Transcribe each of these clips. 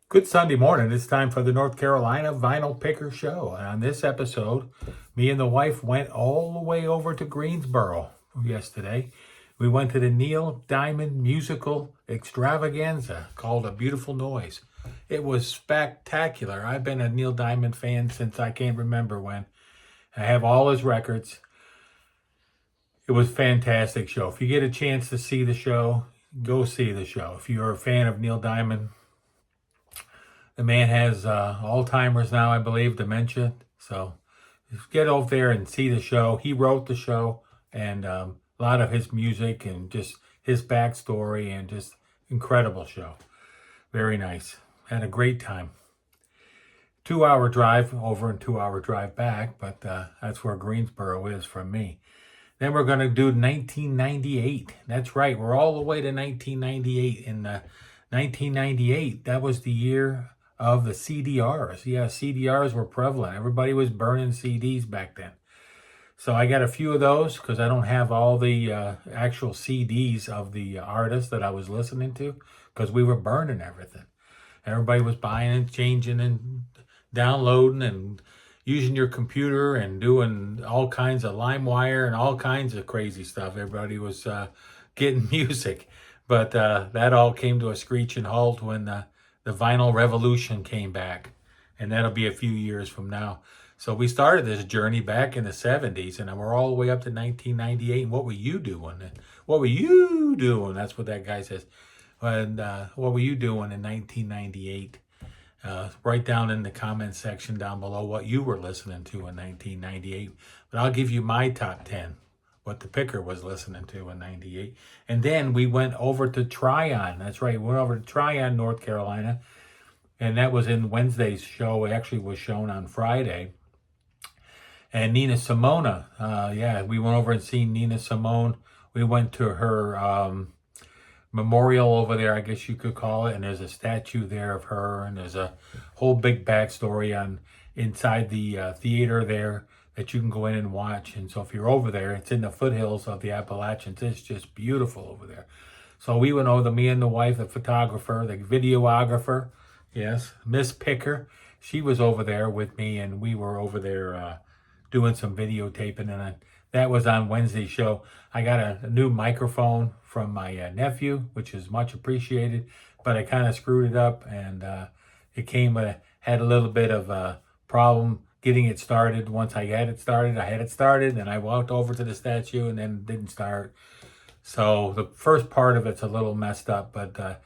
Good Sunday morning. It's time for the North Carolina Vinyl Picker Show. And on this episode, me and the wife went all the way over to Greensboro yesterday. We went to the Neil Diamond musical extravaganza called A Beautiful Noise. It was spectacular. I've been a Neil Diamond fan since I can't remember when. I have all his records. It was a fantastic show. If you get a chance to see the show, go see the show. If you're a fan of Neil Diamond, the man has Alzheimer's now, I believe, dementia. So just get over there and see the show. He wrote the show, and a lot of his music and just his backstory, and just incredible show. Very nice. Had a great time. 2-hour drive over and 2-hour drive back, but that's where Greensboro is from me. Then we're going to do 1998. That's right. We're all the way to 1998. In 1998, that was the year of the CDRs. Yeah, CDRs were prevalent. Everybody was burning CDs back then. So I got a few of those because I don't have all the actual CDs of the artists that I was listening to, because we were burning everything. Everybody was buying and changing and downloading and using your computer and doing all kinds of LimeWire and all kinds of crazy stuff. Everybody was getting music. But that all came to a screeching halt when the vinyl revolution came back. And that'll be a few years from now. So we started this journey back in the 70s, and we're all the way up to 1998. And what were you doing? What were you doing? That's what that guy says. And what were you doing in 1998? Write down in the comments section down below what you were listening to in 1998. But I'll give you my top 10, what the picker was listening to in 98. And then we went over to Tryon. That's right. We went over to Tryon, North Carolina. And that was in Wednesday's show. It actually was shown on Friday. And Nina Simone. We went over and seen Nina Simone. We went to her memorial over there, I guess you could call it, and there's a statue there of her, and there's a whole big backstory on inside the theater there that you can go in and watch. And so if you're over there, it's in the foothills of the Appalachians. It's just beautiful over there. So we went over, me and the wife, the photographer, the videographer, yes, Miss Picker. She was over there with me, and we were over there doing some videotaping, and that was on Wednesday's show. I got a new microphone from my nephew, which is much appreciated, but I kind of screwed it up, and it had a little bit of a problem getting it started. Once I had it started, and I walked over to the statue, and then it didn't start. So the first part of it's a little messed up, but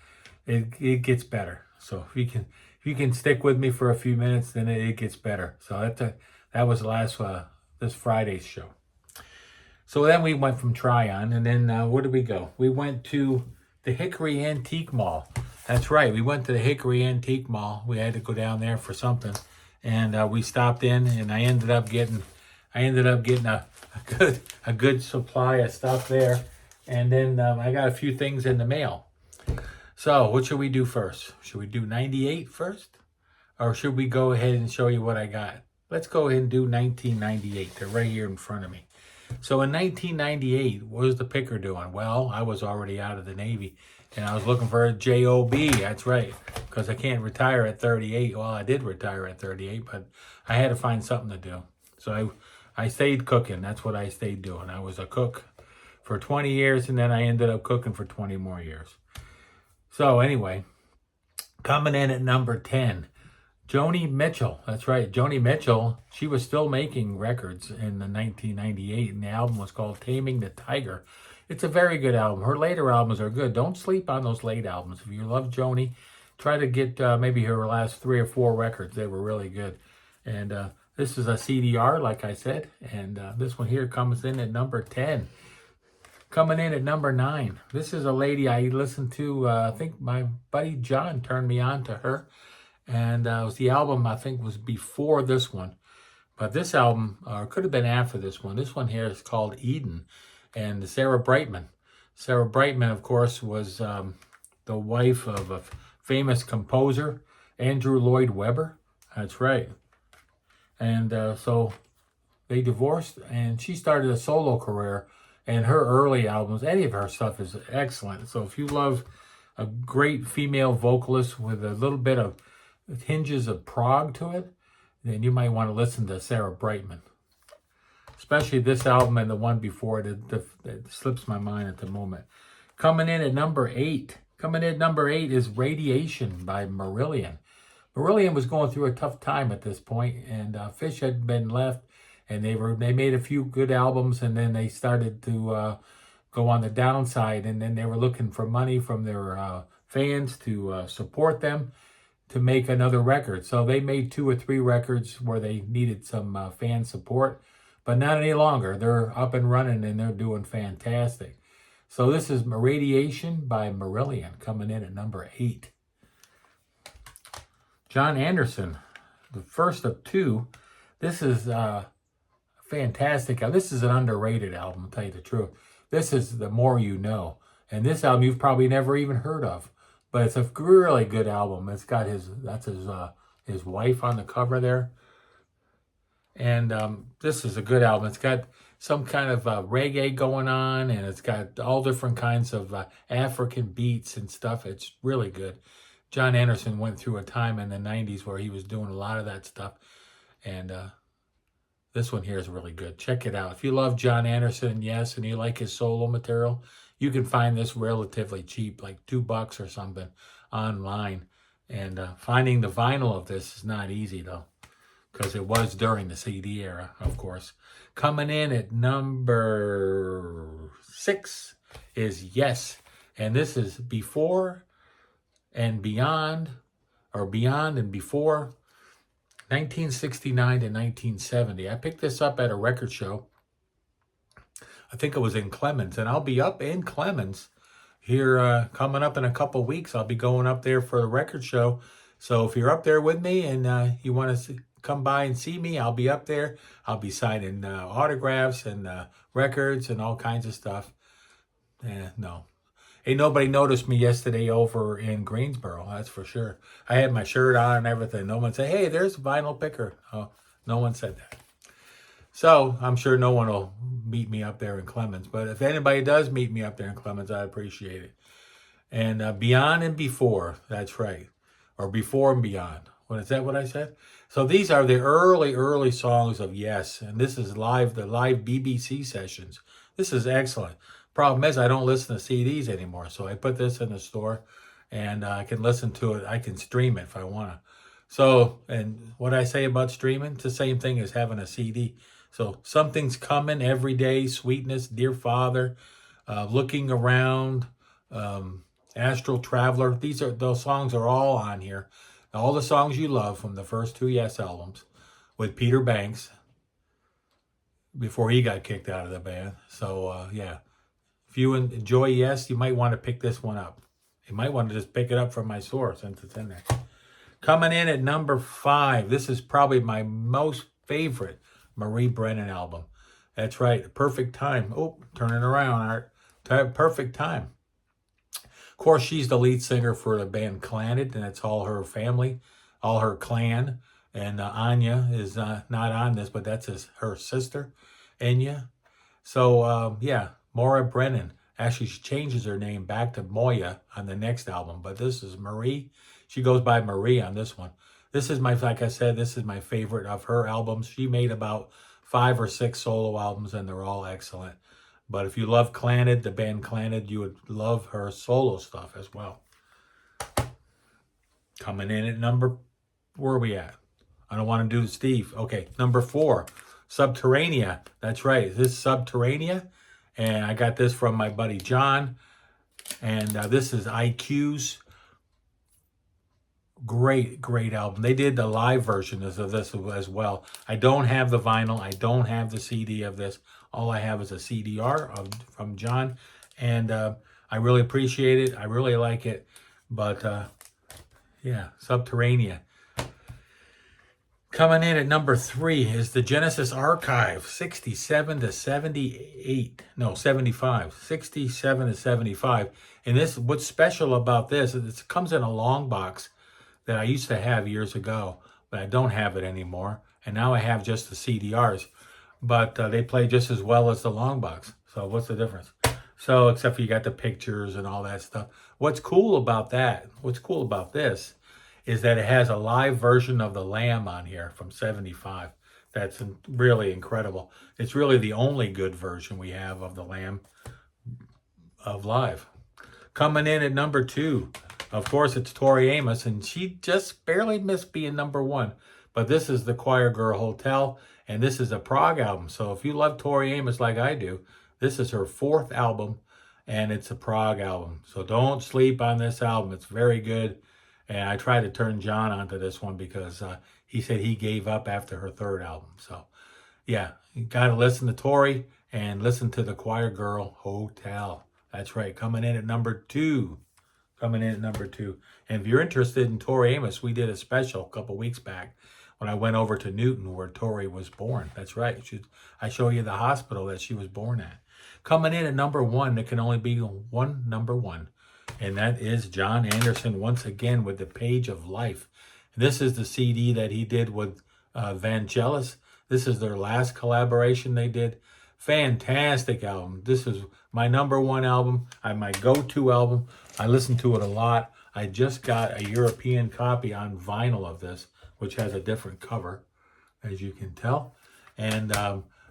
it gets better. So if you can stick with me for a few minutes, then it gets better. So that was this Friday's show. So then we went from Tryon, and then where did we go? We went to the Hickory Antique Mall. That's right. We went to the Hickory Antique Mall. We had to go down there for something, and we stopped in, and I ended up getting a good supply of stuff there, and then I got a few things in the mail. So what should we do first? Should we do 98 first, or should we go ahead and show you what I got? Let's go ahead and do 1998. They're right here in front of me. So in 1998, what was the picker doing? Well, I was already out of the Navy, and I was looking for a job. That's right, because I can't retire at 38. Well, I did retire at 38, but I had to find something to do. So I stayed cooking. That's what I stayed doing. I was a cook for 20 years, and then I ended up cooking for 20 more years. So anyway, coming in at number 10, Joni Mitchell. That's right, Joni Mitchell. She was still making records in the 1998, and the album was called Taming the Tiger. It's a very good album. Her later albums are good. Don't sleep on those late albums. If you love Joni, try to get maybe her last 3 or 4 records. They were really good. And this is a CDR, like I said, and this one here comes in at number 10. Coming in at number 9. This is a lady I listened to. I think my buddy John turned me on to her. And it was the album, I think, was before this one. But this album, or could have been after this one. This one here is called Eden. And Sarah Brightman. Sarah Brightman, of course, was the wife of a famous composer, Andrew Lloyd Webber. That's right. And so they divorced, and she started a solo career. And her early albums, any of her stuff is excellent. So if you love a great female vocalist with a little bit of hinges of prog to it, then you might want to listen to Sarah Brightman. Especially this album and the one before it. It slips my mind at the moment. Coming in at number 8. Coming in at number 8 is Radiation by Marillion. Marillion was going through a tough time at this point, and Fish had been left, and they made a few good albums, and then they started to go on the downside, and then they were looking for money from their fans to support them to make another record. So they made 2 or 3 records where they needed some fan support, but not any longer. They're up and running, and they're doing fantastic. So this is Radiation by Marillion, coming in at number 8. Jon Anderson, the first of 2. This is fantastic. This is an underrated album, to tell you the truth. This is The More You Know. And this album you've probably never even heard of. But it's a really good album. It's got his wife on the cover there. And this is a good album. It's got some kind of reggae going on, and it's got all different kinds of African beats and stuff. It's really good. Jon Anderson went through a time in the 90s where he was doing a lot of that stuff. And this one here is really good. Check it out. If you love Jon Anderson, yes, and you like his solo material, you can find this relatively cheap, like $2 or something online. And finding the vinyl of this is not easy, though, because it was during the CD era, of course. Coming in at number 6 is Yes. And this is Before and Beyond, or Beyond and Before, 1969 to 1970. I picked this up at a record show. I think it was in Clemens, and I'll be up in Clemens here coming up in a couple weeks. I'll be going up there for a record show. So if you're up there with me and you want to come by and see me, I'll be up there. I'll be signing autographs and records and all kinds of stuff. No. Ain't nobody noticed me yesterday over in Greensboro, that's for sure. I had my shirt on and everything. No one said, hey, there's a vinyl picker. Oh, no one said that. So I'm sure no one will meet me up there in Clemens. But if anybody does meet me up there in Clemens, I appreciate it. And Beyond and Before, that's right. Or Before and Beyond. Is that what I said? So these are the early songs of Yes. And this is the live BBC sessions. This is excellent. Problem is, I don't listen to CDs anymore. So I put this in the store and I can listen to it. I can stream it if I want to. So, and what I say about streaming, it's the same thing as having a CD. So Something's Coming, Every Day, Sweetness, Dear Father, Looking Around, Astral Traveler. Those songs are all on here. All the songs you love from the first 2 Yes albums with Peter Banks before he got kicked out of the band. So, yeah. If you enjoy Yes, you might want to pick this one up. You might want to just pick it up from my store since it's in there. Coming in at number 5. This is probably my most favorite Marie Brennan album. That's right. Perfect Time. Oh, turning around, Art. Perfect Time. Of course, she's the lead singer for the band Clannad, and it's all her family, all her clan. And Anya is not on this, but that's her sister, Enya. So, yeah. Maura Brennan. Actually, she changes her name back to Moya on the next album, but this is Marie. She goes by Marie on this one. This is like I said, this is my favorite of her albums. She made about 5 or 6 solo albums, and they're all excellent. But if you love Clannad, the band Clannad, you would love her solo stuff as well. Coming in at where are we at? I don't want to do Steve. Okay, number 4, Subterranea. That's right. This is Subterranea. And I got this from my buddy John. And this is IQ's great album. They did the live version of this as well. I don't have the vinyl. I don't have the CD of this. All I have is a CDR from John. And I really appreciate it. I really like it. But, yeah, Subterranea. Coming in at number 3 is the Genesis Archive, 67 to 78. No, 75. 67 to 75. And this, what's special about this is it comes in a long box that I used to have years ago, but I don't have it anymore. And now I have just the CDRs. But they play just as well as the long box. So what's the difference? So except for you got the pictures and all that stuff. What's cool about this is that it has a live version of The Lamb on here from 75. That's really incredible. It's really the only good version we have of The Lamb of live. Coming in at number 2, of course, it's Tori Amos, and she just barely missed being number 1. But this is the Choir Girl Hotel, and this is a prog album. So if you love Tori Amos like I do, this is her 4th album, and it's a prog album. So don't sleep on this album. It's very good. And I tried to turn John onto this one because he said he gave up after her 3rd album. So yeah, you got to listen to Tori and listen to the Choir Girl Hotel. That's right, coming in at number 2. Coming in at number 2. And if you're interested in Tori Amos, we did a special a couple weeks back when I went over to Newton where Tori was born. That's right. I show you the hospital that she was born at. Coming in at number 1, there can only be one number 1. And that is John Anderson once again with The Page of Life. This is the CD that he did with Vangelis. This is their last collaboration they did. Fantastic album. This is my number 1 album, my go-to album. I listen to it a lot. I just got a European copy on vinyl of this, which has a different cover, as you can tell. And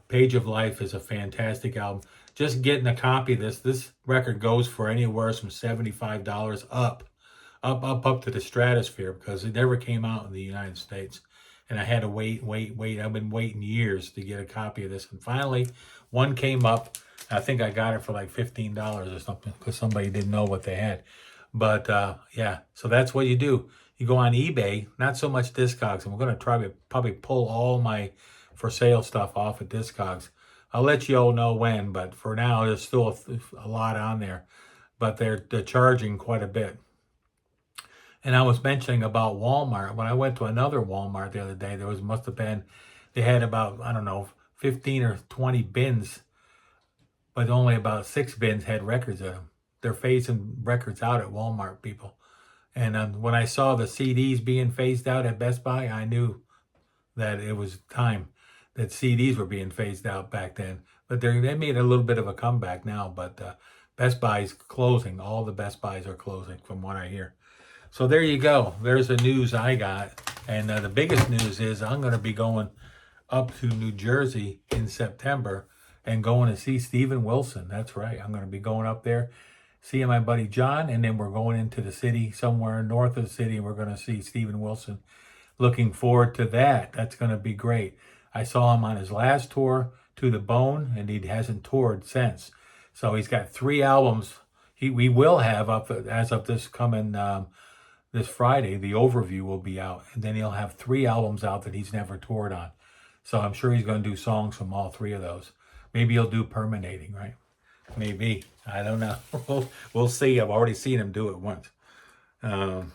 Page of Life is a fantastic album. Just getting a copy of this record goes for anywhere from $75 up to the stratosphere because it never came out in the United States. And I had to wait. I've been waiting years to get a copy of this. And finally, one came up. I think I got it for like $15 or something because somebody didn't know what they had. But yeah, so that's what you do. You go on eBay, not so much Discogs. And we're going to try to probably pull all my for sale stuff off of Discogs. I'll let you all know when, but for now, there's still a lot on there. But they're charging quite a bit. And I was mentioning about Walmart. When I went to another Walmart the other day, they had about, I don't know, 15 or 20 bins, but only about 6 bins had records in them. They're phasing records out at Walmart, people. And when I saw the CDs being phased out at Best Buy, I knew that it was time that CDs were being phased out back then. But they made a little bit of a comeback now, but Best Buy's closing. All the Best Buys are closing from what I hear. So there you go. There's the news I got. And the biggest news is I'm going to be going up to New Jersey in September and going to see Steven Wilson. That's right. I'm going to be going up there, seeing my buddy John, and then we're going into the city, somewhere north of the city, and we're going to see Steven Wilson. Looking forward to that. That's going to be great. I saw him on his last tour, To the Bone, and he hasn't toured since. So he's got 3 albums. We will have up as of this coming this Friday. The overview will be out, and then he'll have 3 albums out that he's never toured on. So I'm sure he's going to do songs from all 3 of those. Maybe he'll do Permeating, right? Maybe. I don't know. We'll see. I've already seen him do it once. The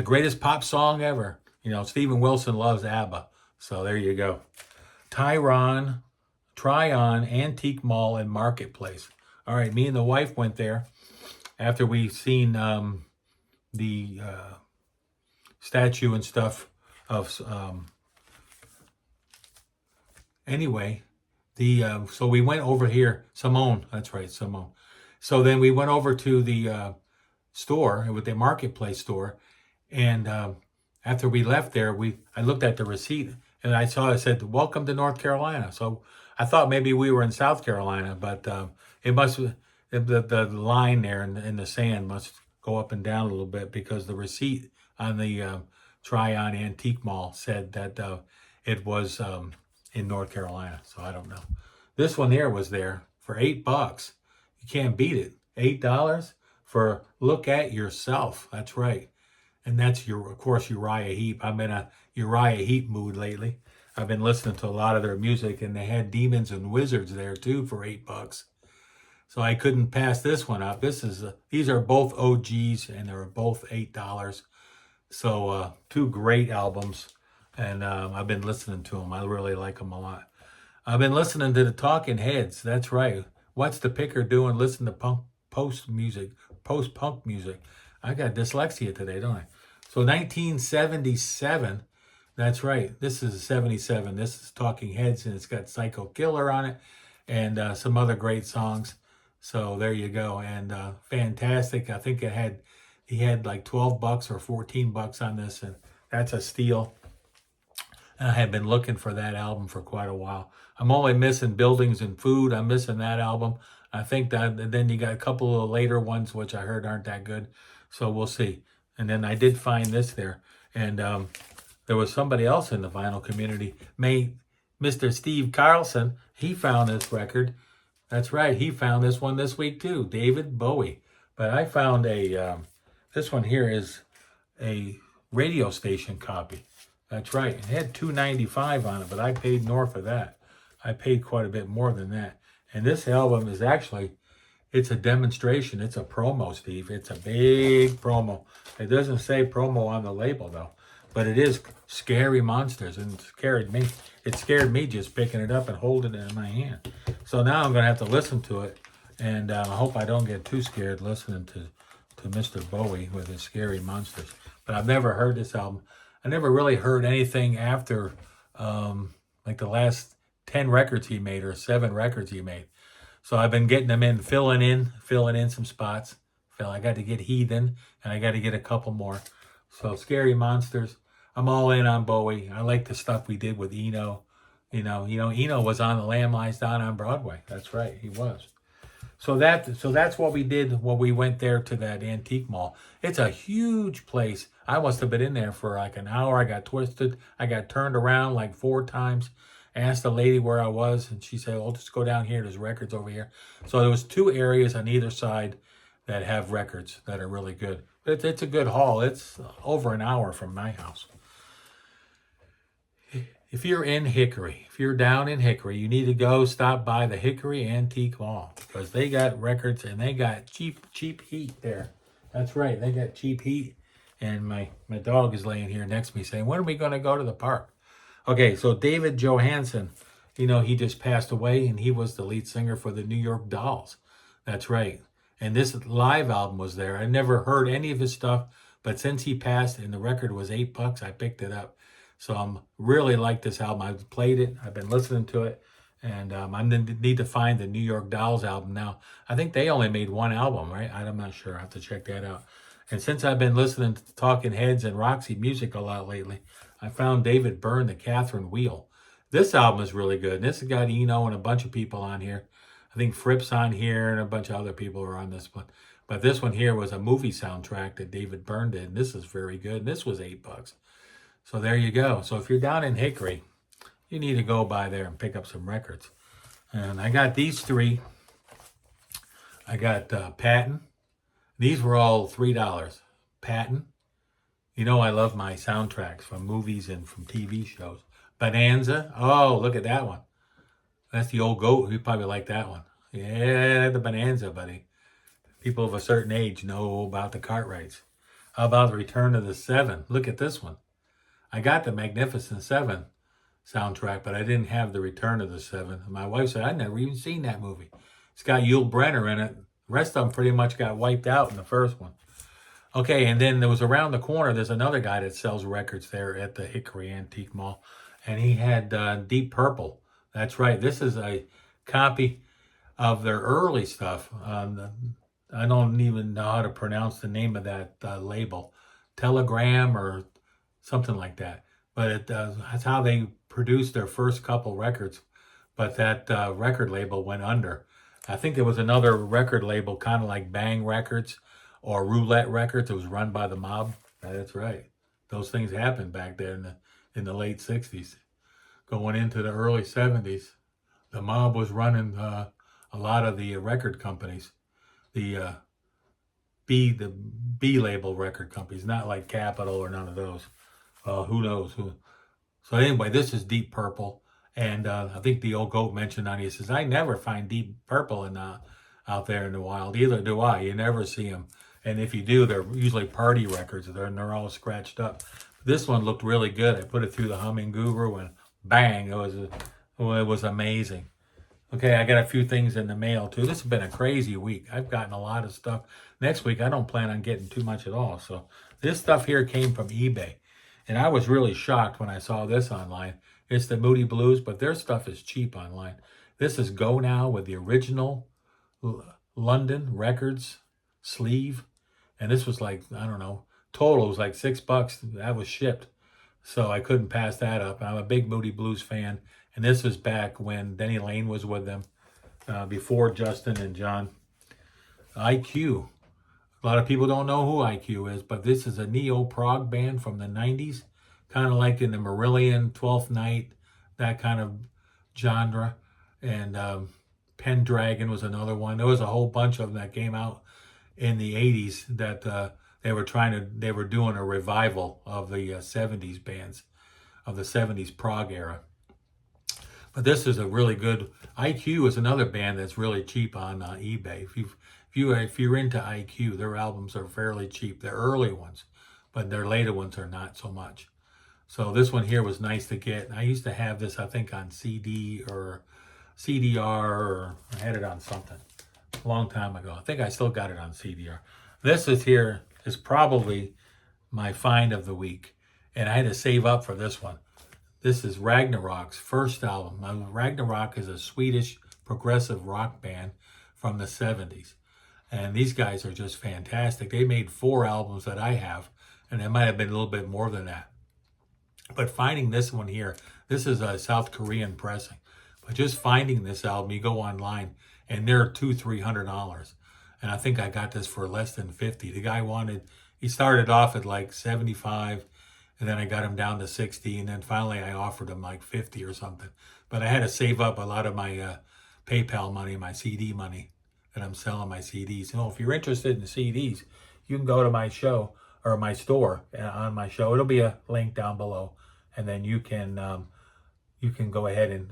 greatest pop song ever. You know, Steven Wilson loves ABBA. So there you go. Tryon Antique Mall and Marketplace. All right, me and the wife went there after we seen the statue and stuff of anyway, so we went over here, Simone, that's right, Simone. So then we went over to the store, with the Marketplace store, and after we left there, I looked at the receipt and I saw it said, "Welcome to North Carolina." So I thought maybe we were in South Carolina, but it must, the line there in the sand must go up and down a little bit because the receipt on the Tryon Antique Mall said that it was in North Carolina. So I don't know. This one here was there for $8. You can't beat it. $8 for Look at Yourself. That's right. And that's, of course, Uriah Heep. I'm in a Uriah Heep mood lately. I've been listening to a lot of their music, and they had Demons and Wizards there too for $8. So I couldn't pass this one up. These are both OGs, and they're both $8. So 2 great albums, and I've been listening to them. I really like them a lot. I've been listening to the Talking Heads. That's right. What's the Picker doing? Listen to post-punk music. I got dyslexia today, don't I? So 1977. That's right. This is 77. This is Talking Heads, and it's got Psycho Killer on it and some other great songs. So there you go. And fantastic. I think it had He had like 12 bucks or 14 bucks on this, and that's a steal. And I have been looking for that album for quite a while. I'm only missing Buildings and Food. I'm missing that album. I think that, and then you got a couple of later ones, which I heard aren't that good. So we'll see. And then I did find this there. And there was somebody else in the vinyl community, Mr. Steve Carlson. He found this record. That's right. He found this one this week too, David Bowie. But I found this one here is a radio station copy. That's right. It had $2.95 on it, but I paid north of that. I paid quite a bit more than that. And this album is actually, it's a demonstration. It's a promo, Steve. It's a big promo. It doesn't say promo on the label, though. But it is Scary Monsters, and it scared me just picking it up and holding it in my hand. So now I'm going to have to listen to it, and I hope I don't get too scared listening to Mr. Bowie with his Scary Monsters. But I've never heard this album. I never really heard anything after like the last 10 records he made or 7 records he made. So I've been getting them in, filling in some spots. I got to get Heathen, and I got to get a couple more. So Scary Monsters. I'm all in on Bowie. I like the stuff we did with Eno. Eno was on the Lamb Lies Down on Broadway. That's right, he was. So that's what we did when we went there to that antique mall. It's a huge place. I must have been in there for like an hour. I got twisted. I got turned around like 4 times. Asked the lady where I was, and she said, "Well, just go down here. There's records over here." So there was 2 areas on either side that have records that are really good. But it's a good haul. It's over an hour from my house. If you're in Hickory, if you're down in Hickory, you need to go stop by the Hickory Antique Mall because they got records and they got cheap heat there. That's right, they got cheap heat. And my dog is laying here next to me saying, "When are we going to go to the park?" Okay, so David Johansen, he just passed away, and he was the lead singer for the New York Dolls. That's right. And this live album was there. I never heard any of his stuff, but since he passed and the record was $8, I picked it up. So I'm really like this album. I've played it. I've been listening to it. And I need to find the New York Dolls album now. I think they only made 1 album, right? I'm not sure. I have to check that out. And since I've been listening to Talking Heads and Roxy Music a lot lately, I found David Byrne, the Catherine Wheel. This album is really good. And this has got Eno and a bunch of people on here. I think Fripp's on here and a bunch of other people are on this one. But this one here was a movie soundtrack that David Byrne did. And this is very good. And this was $8. So there you go. So if you're down in Hickory, you need to go by there and pick up some records. And I got these 3. I got Patton. These were all $3. Patton. I love my soundtracks from movies and from TV shows. Bonanza. Oh, look at that one. That's the Old Goat. You probably like that one. Yeah, the Bonanza, buddy. People of a certain age know about the Cartwrights. How about the Return of the Seven? Look at this one. I got the Magnificent Seven soundtrack, but I didn't have the Return of the Seven. My wife said, "I'd never even seen that movie." It's got Yul Brynner in it. The rest of them pretty much got wiped out in the first one. Okay, and then there was around the corner, there's another guy that sells records there at the Hickory Antique Mall, and he had Deep Purple. That's right. This is a copy of their early stuff. I don't even know how to pronounce the name of that label. Telegram or something like that. But that's how they produced their first couple records. But that record label went under. I think there was another record label, kind of like Bang Records or Roulette Records. It was run by the mob. That's right. Those things happened back there in the late 60s. Going into the early 70s, the mob was running a lot of the record companies, the B label record companies, not like Capitol or none of those. Who knows who? So anyway, this is Deep Purple, and I think the Old Goat mentioned on it. He says, "I never find Deep Purple out there in the wild. Either do I. You never see them, and if you do, they're usually party records. They're all scratched up. This one looked really good. I put it through the Humming Guru, and bang! It was amazing. Okay, I got a few things in the mail too. This has been a crazy week. I've gotten a lot of stuff. Next week, I don't plan on getting too much at all. So this stuff here came from eBay. And I was really shocked when I saw this online. It's the Moody Blues, but their stuff is cheap online. This is Go Now with the original London Records sleeve. And this was like, I don't know, total was like $6. That was shipped. So I couldn't pass that up. I'm a big Moody Blues fan. And this was back when Denny Lane was with them, before Justin and John. IQ. A lot of people don't know who IQ is, but this is a neo-prog band from the 90s, kind of like in the Marillion, 12th Night, that kind of genre. And Pendragon was another one. There was a whole bunch of them that came out in the 80s that they were doing a revival of the 70s bands, of the 70s prog era. But this is a really good. IQ is another band that's really cheap on eBay. If you're into IQ, their albums are fairly cheap. They're early ones, but their later ones are not so much. So this one here was nice to get. I used to have this, I think, on CD or CDR, or I had it on something a long time ago. I think I still got it on CDR. This is probably my find of the week, and I had to save up for this one. This is Ragnarok's first album. Now, Ragnarok is a Swedish progressive rock band from the 70s. And these guys are just fantastic. They made 4 albums that I have, and it might have been a little bit more than that. But finding this one here, this is a South Korean pressing. But just finding this album, you go online, and they're $200-300. And I think I got this for less than 50. The guy he started off at like 75, and then I got him down to 60, and then finally I offered him like 50 or something. But I had to save up a lot of my PayPal money, my CD money that I'm selling my CDs. If you're interested in CDs, you can go to my show or my store on my show. It'll be a link down below, and then you can go ahead and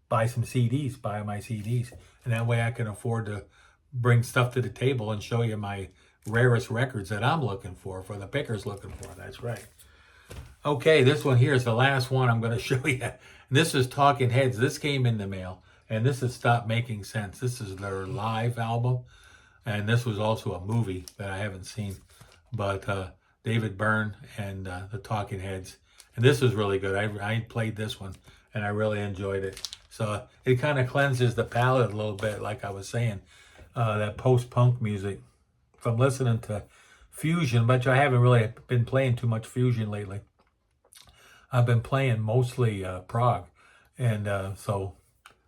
buy some CDs, buy my CDs, and that way I can afford to bring stuff to the table and show you my rarest records that I'm looking for the pickers looking for. That's right. Okay, this one here is the last one I'm going to show you. And this is Talking Heads. This came in the mail, and this is Stop Making Sense. This is their live album, and this was also a movie that I haven't seen. But David Byrne and the Talking Heads, and this was really good. I played this one, and I really enjoyed it. So it kind of cleanses the palate a little bit, like I was saying, that post-punk music from listening to fusion, but I haven't really been playing too much fusion lately. I've been playing mostly prog, and so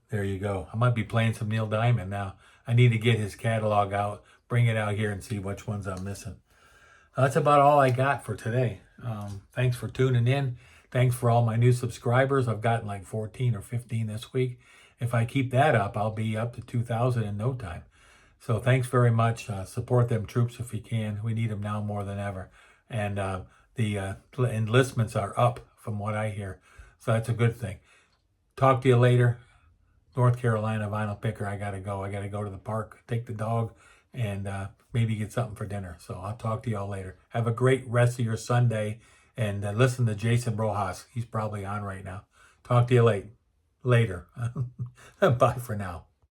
there you go. I might be playing some Neil Diamond now. I need to get his catalog out, bring it out here, and see which ones I'm missing. That's about all I got for today. Thanks for tuning in. Thanks for all my new subscribers. I've gotten like 14 or 15 this week. If I keep that up, I'll be up to 2,000 in no time. So thanks very much. Support them troops if you can. We need them now more than ever. And the enlistments are up from what I hear. So that's a good thing. Talk to you later. North Carolina Vinyl Picker, I got to go. I got to go to the park, take the dog, and maybe get something for dinner. So I'll talk to y'all later. Have a great rest of your Sunday, and listen to Jason Rojas. He's probably on right now. Talk to you later. Bye for now.